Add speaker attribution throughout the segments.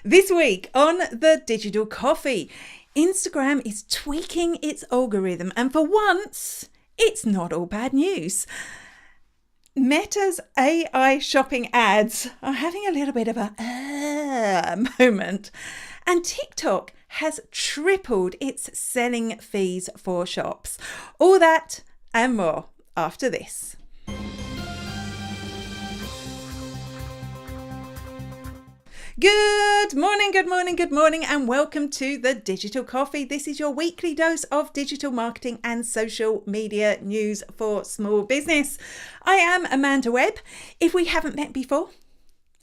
Speaker 1: This week on the Digital Coffee, Instagram is tweaking its algorithm, and for once, it's not all bad news. Meta's AI shopping ads are having a little bit of a moment, and TikTok has tripled its selling fees for shops. All that and more after this. Good morning, and welcome to the Digital Coffee. This is your weekly dose of digital marketing and social media news for small business. I am Amanda Webb. If we haven't met before,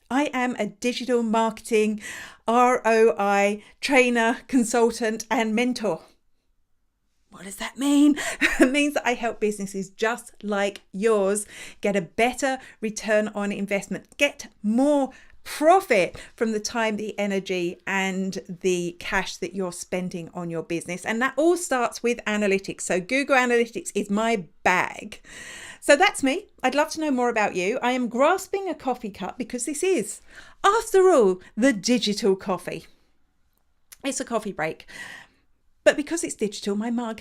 Speaker 1: I am a digital marketing ROI trainer, consultant, and mentor. What does that mean? It means that I help businesses just like yours get a better return on investment, get more profit from the time, the energy, and the cash that you're spending on your business. And that all starts with analytics. So Google Analytics is my bag. So that's me. I'd love to know more about you. I am grasping a coffee cup because this is, after all, the Digital Coffee. It's a coffee break. But because it's digital, my mug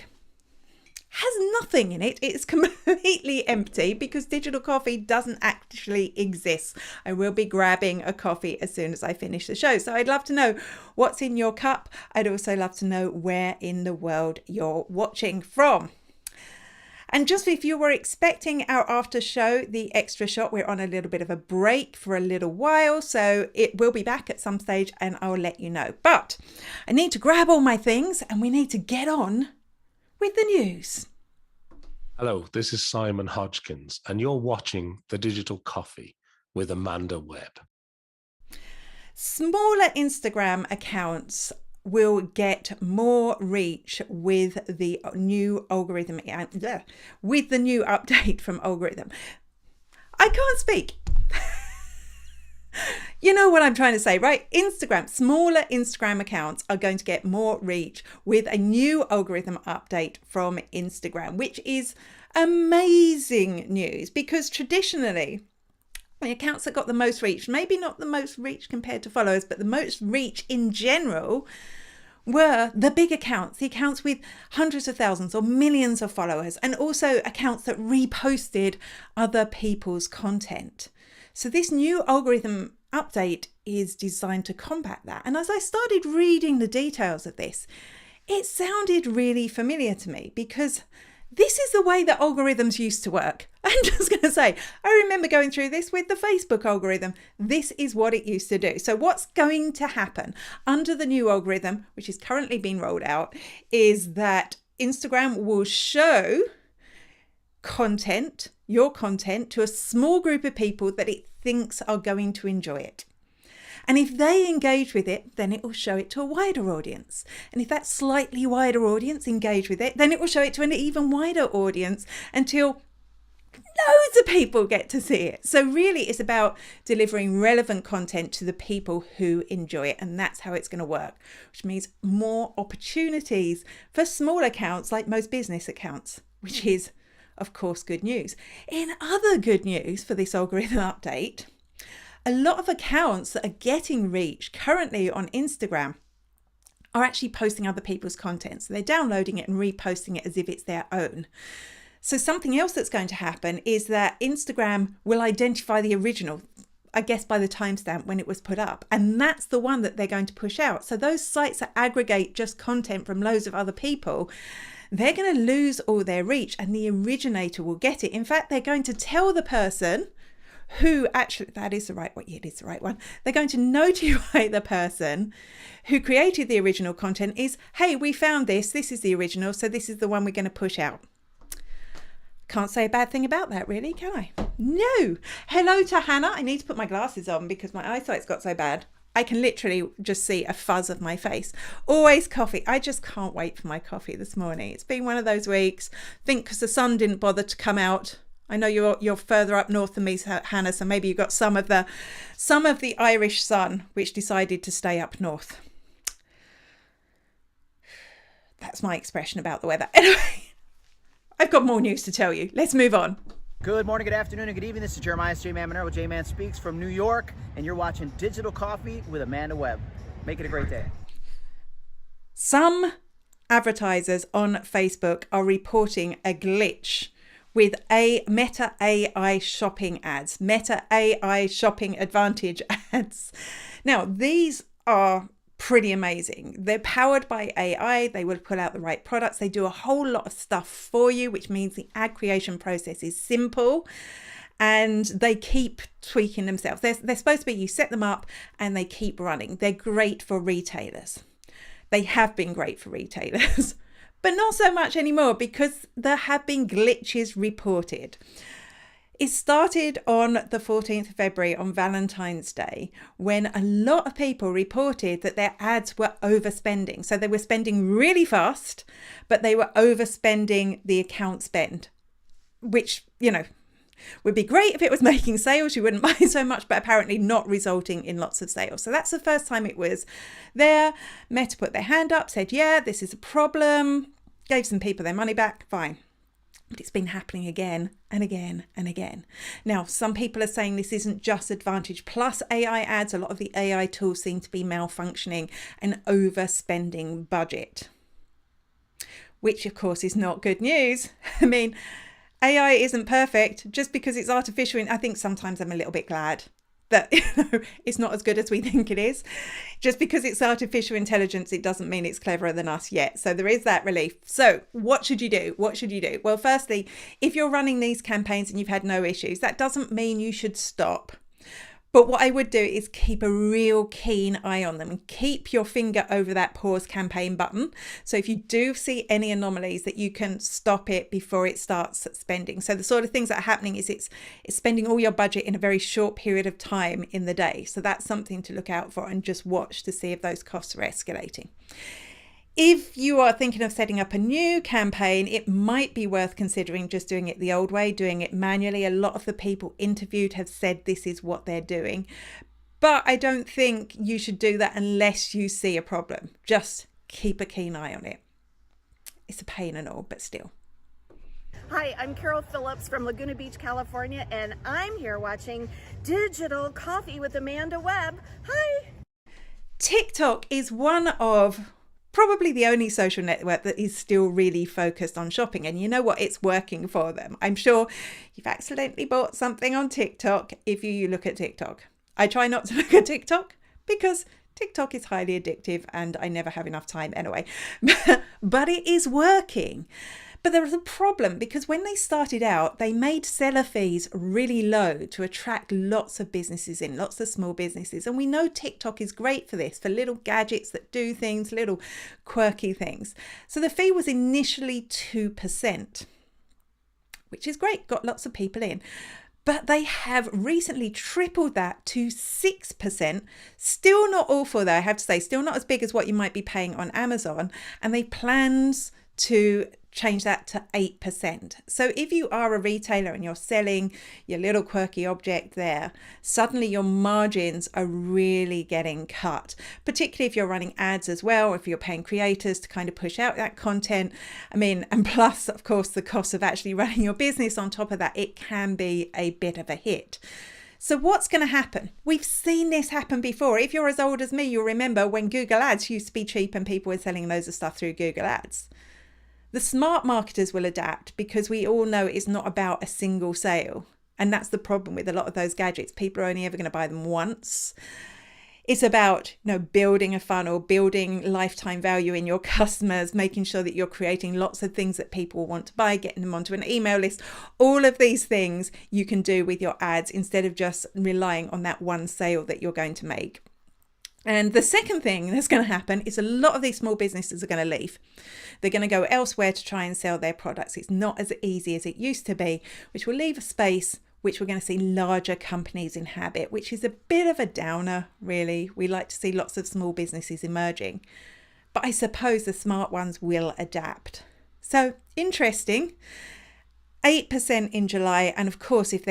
Speaker 1: has nothing in it. It's completely empty because digital coffee doesn't actually exist. I will be grabbing a coffee as soon as I finish the show. So I'd love to know what's in your cup. I'd also love to know where in the world you're watching from. And just if you were expecting our after show, the extra shot, we're on a little bit of a break for a little while. So it will be back at some stage and I'll let you know. But I need to grab all my things and we need to get on with the news.
Speaker 2: Hello, this is Simon Hodgkins, and you're watching The Digital Coffee with Amanda Webb.
Speaker 1: Smaller Instagram accounts will get more reach with the new algorithm, with the new update from algorithm. I can't speak. You know what I'm trying to say, right? Smaller Instagram accounts are going to get more reach with a new algorithm update from Instagram, which is amazing news because traditionally, the accounts that got the most reach, maybe not the most reach compared to followers, but the most reach in general were the big accounts, the accounts with hundreds of thousands or millions of followers, and also accounts that reposted other people's content. So this new algorithm update is designed to combat that. And as I started reading the details of this, it sounded really familiar to me because this is the way that algorithms used to work. I'm just going to say, I remember going through this with the Facebook algorithm. This is what it used to do. So what's going to happen under the new algorithm, which is currently being rolled out, is that Instagram will show your content to a small group of people that it thinks are going to enjoy it. And if they engage with it, then it will show it to a wider audience. And if that slightly wider audience engage with it, then it will show it to an even wider audience until loads of people get to see it. So really it's about delivering relevant content to the people who enjoy it. And that's how it's going to work, which means more opportunities for small accounts like most business accounts, which is of course, good news. In other good news for this algorithm update, a lot of accounts that are getting reach currently on Instagram are actually posting other people's content. So they're downloading it and reposting it as if it's their own. So something else that's going to happen is that Instagram will identify the original, I guess by the timestamp when it was put up. And that's the one that they're going to push out. So those sites that aggregate just content from loads of other people, they're going to lose all their reach and the originator will get it. In fact, they're going to tell the person who actually, that is the right one. It is the right one. They're going to notify the person who created the original content is, hey, we found this. This is the original. So this is the one we're going to push out. Can't say a bad thing about that, really, can I? No. Hello to Hannah. I need to put my glasses on because my eyesight's got so bad. I can literally just see a fuzz of my face. Always coffee. I just can't wait for my coffee this morning. It's been one of those weeks. I think because the sun didn't bother to come out. I know you're further up north than me, Hannah, so maybe you got some of the Irish sun which decided to stay up north. That's my expression about the weather. Anyway, I've got more news to tell you. Let's move on.
Speaker 3: Good morning, good afternoon, and good evening. This is Jeremiah J. Man Monero with J-Man Speaks from New York, and you're watching Digital Coffee with Amanda Webb. Make it a great day.
Speaker 1: Some advertisers on Facebook are reporting a glitch with Meta AI shopping ads, Meta AI shopping advantage ads. Now, these are pretty amazing. They're powered by AI. They will pull out the right products. They do a whole lot of stuff for you, which means the ad creation process is simple. And they keep tweaking themselves. They're supposed to be, you set them up and they keep running. They're great for retailers. They have been great for retailers, but not so much anymore because there have been glitches reported. It started on the 14th of February on Valentine's Day when a lot of people reported that their ads were overspending. So they were spending really fast, but they were overspending the account spend, which, would be great if it was making sales. You wouldn't buy so much, but apparently not resulting in lots of sales. So that's the first time it was there. Meta put their hand up, said, yeah, this is a problem, gave some people their money back, fine. But it's been happening again and again and again. Now, some people are saying this isn't just Advantage Plus AI ads. A lot of the AI tools seem to be malfunctioning and overspending budget, which of course is not good news. I mean, AI isn't perfect just because it's artificial. And I think sometimes I'm a little bit glad that it's not as good as we think it is. Just because it's artificial intelligence, it doesn't mean it's cleverer than us yet. So there is that relief. So what should you do? What should you do? Well, firstly, if you're running these campaigns and you've had no issues, that doesn't mean you should stop. But what I would do is keep a real keen eye on them and keep your finger over that pause campaign button. So if you do see any anomalies, that you can stop it before it starts spending. So the sort of things that are happening is it's spending all your budget in a very short period of time in the day. So that's something to look out for and just watch to see if those costs are escalating. If you are thinking of setting up a new campaign, it might be worth considering just doing it the old way, doing it manually. A lot of the people interviewed have said this is what they're doing, but I don't think you should do that unless you see a problem. Just keep a keen eye on it. It's a pain and all, but still.
Speaker 4: Hi, I'm Carol Phillips from Laguna Beach, California, and I'm here watching Digital Coffee with Amanda Webb. Hi!
Speaker 1: TikTok is one of probably the only social network that is still really focused on shopping. And you know what? It's working for them. I'm sure you've accidentally bought something on TikTok if you look at TikTok. I try not to look at TikTok because TikTok is highly addictive and I never have enough time anyway. But it is working. But there was a problem because when they started out, they made seller fees really low to attract lots of businesses in, lots of small businesses. And we know TikTok is great for this, for little gadgets that do things, little quirky things. So the fee was initially 2%, which is great, got lots of people in. But they have recently tripled that to 6%. Still not awful though, I have to say, still not as big as what you might be paying on Amazon. And they plans to change that to 8%. So if you are a retailer and you're selling your little quirky object there, suddenly your margins are really getting cut, particularly if you're running ads as well, if you're paying creators to kind of push out that content. I mean, and plus, of course, the cost of actually running your business on top of that, it can be a bit of a hit. So what's going to happen? We've seen this happen before. If you're as old as me, you'll remember when Google Ads used to be cheap and people were selling loads of stuff through Google Ads. The smart marketers will adapt because we all know it's not about a single sale. And that's the problem with a lot of those gadgets. People are only ever going to buy them once. It's about, building a funnel, building lifetime value in your customers, making sure that you're creating lots of things that people want to buy, getting them onto an email list. All of these things you can do with your ads instead of just relying on that one sale that you're going to make. And the second thing that's going to happen is a lot of these small businesses are going to leave. They're going to go elsewhere to try and sell their products. It's not as easy as it used to be, which will leave a space which we're going to see larger companies inhabit, which is a bit of a downer, really. We like to see lots of small businesses emerging, but I suppose the smart ones will adapt. So interesting, 8% in July. And of course, it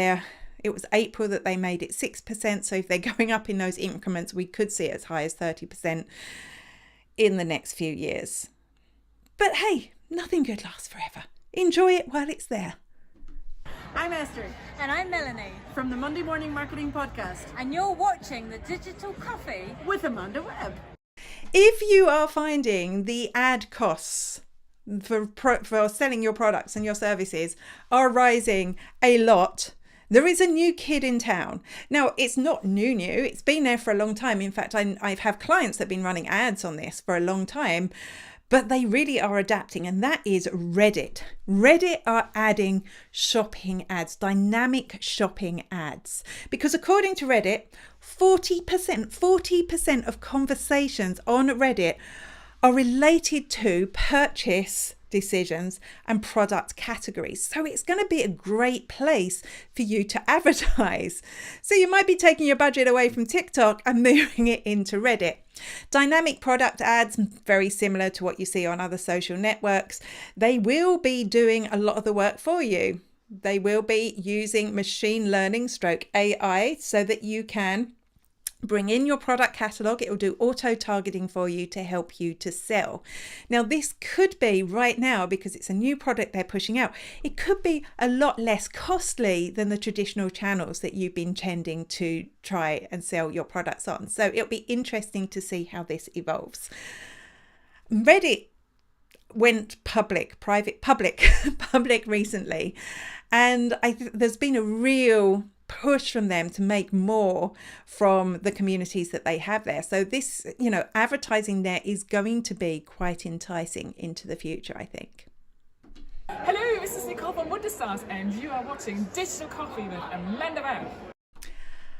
Speaker 1: was April that they made it 6%. So if they're going up in those increments, we could see it as high as 30% in the next few years. But hey, nothing good lasts forever. Enjoy it while it's there.
Speaker 5: I'm Esther.
Speaker 6: And I'm Melanie.
Speaker 5: From the Monday Morning Marketing Podcast.
Speaker 6: And you're watching the Digital Coffee
Speaker 5: with Amanda Webb.
Speaker 1: If you are finding the ad costs for selling your products and your services are rising a lot, there is a new kid in town. Now, it's not new. It's been there for a long time. In fact, I have clients that have been running ads on this for a long time, but they really are adapting, and that is Reddit. Reddit are adding shopping ads, dynamic shopping ads, because according to Reddit, 40% of conversations on Reddit are related to purchase decisions and product categories. So it's going to be a great place for you to advertise. So you might be taking your budget away from TikTok and moving it into Reddit. Dynamic product ads, very similar to what you see on other social networks. They will be doing a lot of the work for you. They will be using machine learning / AI so that you can bring in your product catalog. It will do auto targeting for you to help you to sell. Now, this could be right now, because it's a new product they're pushing out, it could be a lot less costly than the traditional channels that you've been tending to try and sell your products on. So it'll be interesting to see how this evolves. Reddit went public recently, and there's been a real push from them to make more from the communities that they have there. So this, advertising there is going to be quite enticing into the future, I think.
Speaker 5: Hello, this is Nicole from Wonderstars, and you are watching Digital Coffee with Amanda Webb.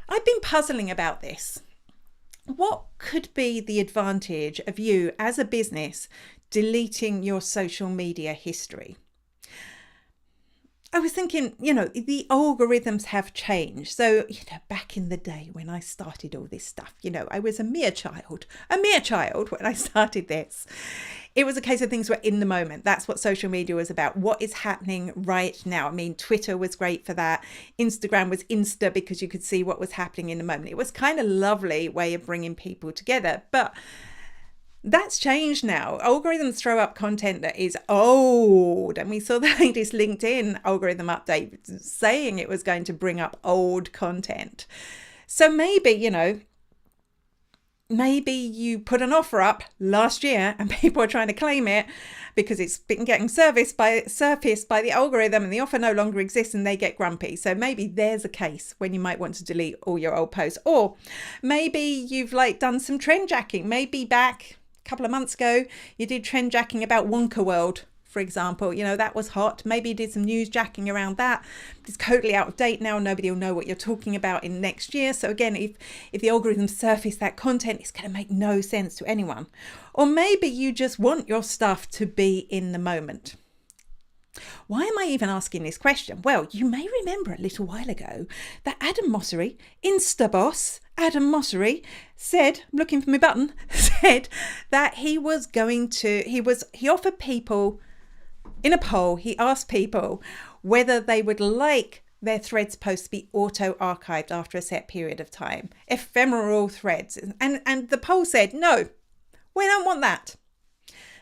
Speaker 1: I've been puzzling about this. What could be the advantage of you as a business deleting your social media history? I was thinking, the algorithms have changed. So, back in the day when I started all this stuff, I was a mere child when I started this. It was a case of things were in the moment. That's what social media was about. What is happening right now? I mean, Twitter was great for that. Instagram was Insta because you could see what was happening in the moment. It was kind of lovely way of bringing people together. But that's changed now. Algorithms throw up content that is old. And we saw the latest LinkedIn algorithm update saying it was going to bring up old content. So maybe you put an offer up last year and people are trying to claim it because it's been getting surfaced by the algorithm and the offer no longer exists and they get grumpy. So maybe there's a case when you might want to delete all your old posts. Or maybe you've done some trend jacking. Maybe back a couple of months ago, you did trend jacking about Wonka World, for example. That was hot. Maybe you did some news jacking around that. It's totally out of date now. Nobody will know what you're talking about in next year. So again, if the algorithms surface that content, it's going to make no sense to anyone. Or maybe you just want your stuff to be in the moment. Why am I even asking this question? Well, you may remember a little while ago that Adam Mossery, Instaboss Adam Mossery, said, I'm looking for my button, said that he offered people in a poll, he asked people whether they would like their threads posts to be auto-archived after a set period of time, ephemeral threads. And the poll said, no, we don't want that.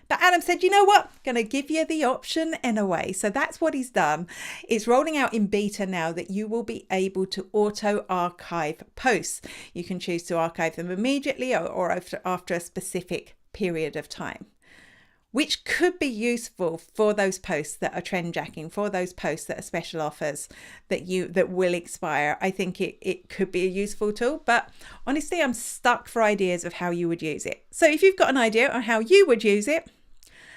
Speaker 1: But Adam said, you know what? Going to give you the option anyway. So that's what he's done. It's rolling out in beta now that you will be able to auto-archive posts. You can choose to archive them immediately or after a specific period of time, which could be useful for those posts that are trend jacking, for those posts that are special offers that will expire. I think it could be a useful tool, but honestly, I'm stuck for ideas of how you would use it. So if you've got an idea on how you would use it,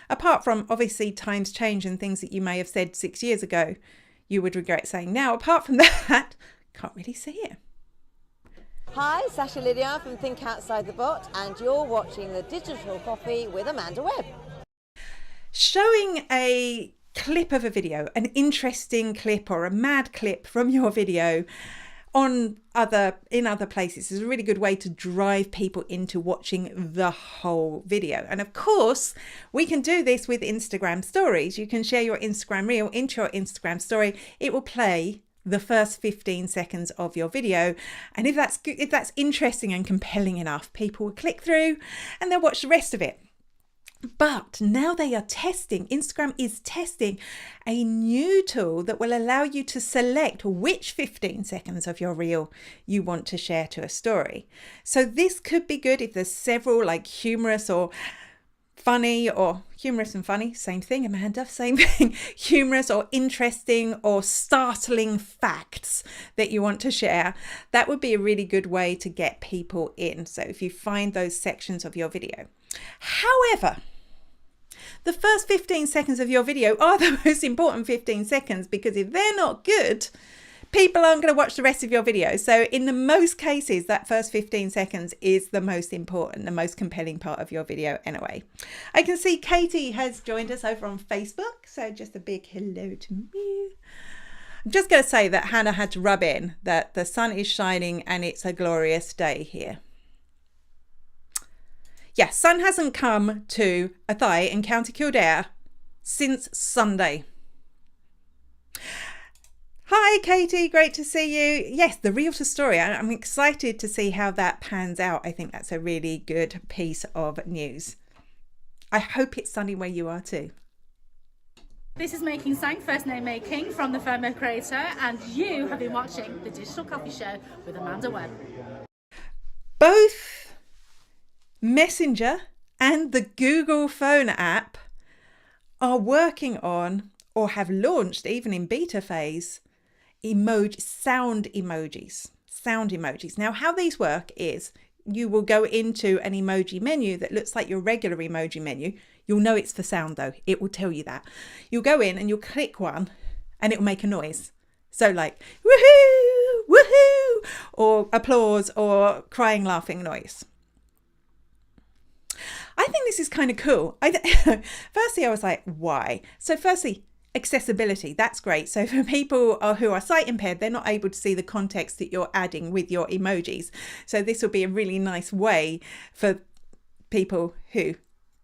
Speaker 1: apart from obviously times change and things that you may have said 6 years ago, you would regret saying now, apart from that, can't really see it.
Speaker 6: Hi, Sasha Lydia from Think Outside the Bot, and you're watching the Digital Coffee with Amanda Webb.
Speaker 1: Showing a clip of a video, an interesting clip or a mad clip from your video in other places is a really good way to drive people into watching the whole video. And of course, we can do this with Instagram stories. You can share your Instagram reel into your Instagram story. It will play the first 15 seconds of your video. And if that's interesting and compelling enough, people will click through and they'll watch the rest of it. But now they are testing, Instagram is testing a new tool that will allow you to select which 15 seconds of your reel you want to share to a story. So this could be good if there's several like humorous or funny, or humorous and funny, same thing, Amanda, same thing, humorous or interesting or startling facts that you want to share. That would be a really good way to get people in. So if you find those sections of your video. However, the first 15 seconds of your video are the most important 15 seconds, because if they're not good, people aren't going to watch the rest of your video. So in the most cases, that first 15 seconds is the most important, the most compelling part of your video anyway. I can see Katie has joined us over on Facebook. So just a big hello to me. I'm just going to say that Hannah had to rub in that the sun is shining and it's a glorious day here. Yeah, sun hasn't come to Athy in County Kildare since Sunday. Hi, Katie. Great to see you. Yes, the realtor story. I'm excited to see how that pans out. I think that's a really good piece of news. I hope it's sunny where you are too.
Speaker 7: This is Making Sang, first name Making, from the firm Creator, and you have been watching the Digital Coffee Show with Amanda Webb.
Speaker 1: Both Messenger and the Google phone app are working on, or have launched even in beta phase, sound emojis. Now, how these work is you will go into an emoji menu that looks like your regular emoji menu. You'll know it's for sound though. It will tell you that. You'll go in and you'll click one and it will make a noise. So like, woohoo, woohoo, or applause, or crying, laughing noise. I think this is kind of cool. Firstly, I was like, why? So firstly, accessibility, that's great. So for people who are sight impaired, they're not able to see the context that you're adding with your emojis. So this will be a really nice way for people who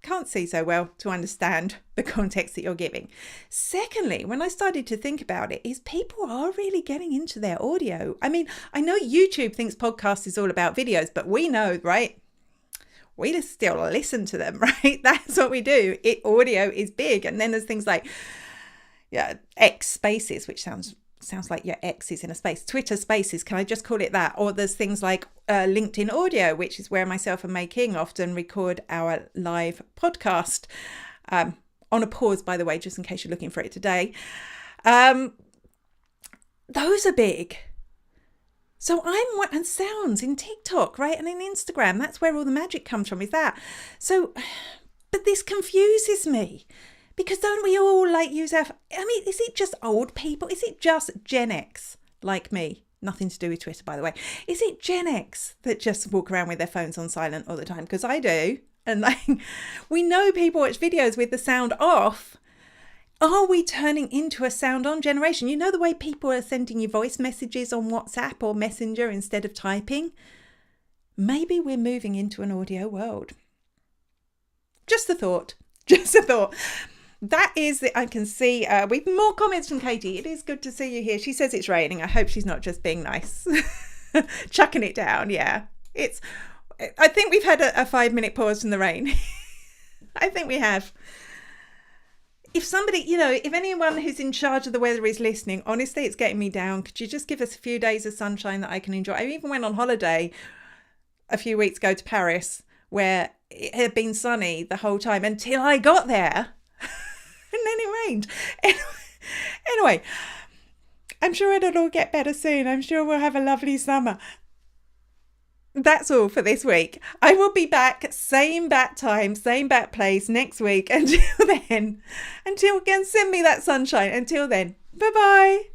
Speaker 1: can't see so well to understand the context that you're giving. Secondly, when I started to think about it, is people are really getting into their audio. I mean, I know YouTube thinks podcast is all about videos, but we know, right? We just still listen to them, right? That's what we do. Audio is big. And then there's things like X Spaces, which sounds like your X is in a space. Twitter Spaces, can I just call it that? Or there's things like LinkedIn Audio, which is where myself and May King often record our live podcast. On a pause, by the way, just in case you're looking for it today. Those are big. So and sounds in TikTok, right? And in Instagram, that's where all the magic comes from, is that. So, but this confuses me, because don't we all use is it just old people? Is it just Gen X like me? Nothing to do with Twitter, by the way. Is it Gen X that just walk around with their phones on silent all the time? Because I do. And we know people watch videos with the sound off. Are we turning into a sound on generation? You know the way people are sending you voice messages on WhatsApp or Messenger instead of typing? Maybe we're moving into an audio world. Just a thought. That is it. I can see we've more comments from Katie. It is good to see you here. She says it's raining. I hope she's not just being nice. Chucking it down. Yeah. I think we've had a 5-minute pause from the rain. I think we have. If somebody, if anyone who's in charge of the weather is listening, honestly, it's getting me down. Could you just give us a few days of sunshine that I can enjoy? I even went on holiday a few weeks ago to Paris, where it had been sunny the whole time until I got there. And then it rained. Anyway, I'm sure it'll all get better soon. I'm sure we'll have a lovely summer. That's all for this week. I will be back, same bat time, same bat place next week. Until then, send me that sunshine. Until then, bye-bye.